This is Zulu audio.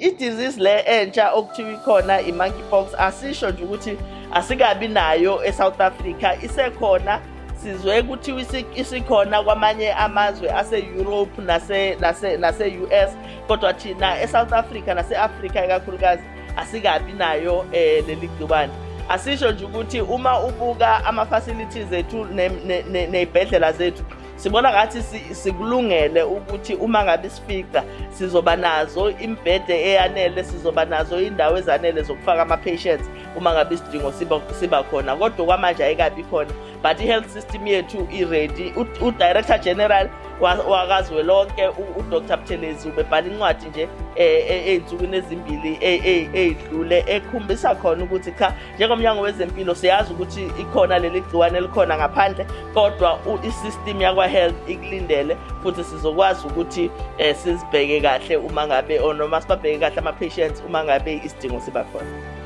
i-disease le entsha okuthiwa ikhona i-monkeypox asisho nje ukuthi asikabi nayo eSouth Africa, isekhona. Sizwe kuthiwa isikhona kwamanye amazwe ase-Europe nase-US, kodwa thina eSouth Africa nase-Africa ikakhulukazi asikabi nayo leli gciwane. Asisho nje ukuthi uma ubuka ama-facilities ethu nezibhedlela zethu, sibona ngathi sikulungele ukuthi uma ngabe sifika sizoba nazo imbhede eyanele, sizoba nazo indawo ezanele zokufaka ama-patients uma ngabe isidingo siba khona. Kodwa kwamanje ayikabi khona, but i-health system yethu i-ready. U-Director General wakazwelonke uDr Buthelezi ubebhala incwadi nje ey'nsukwini ezimbili ey'dlule ekhombisa khona ukuthi cha, njengomnyango wezempilo siyazi ukuthi ikhona leli gciwane likhona ngaphandle, kodwa i-system yakwa-health ikulindele futhi sizokwazi ukuthi sizibheke kahle uma ngabe noma sibabheke kahle ama-patients uma ngabe isidingo siba khona.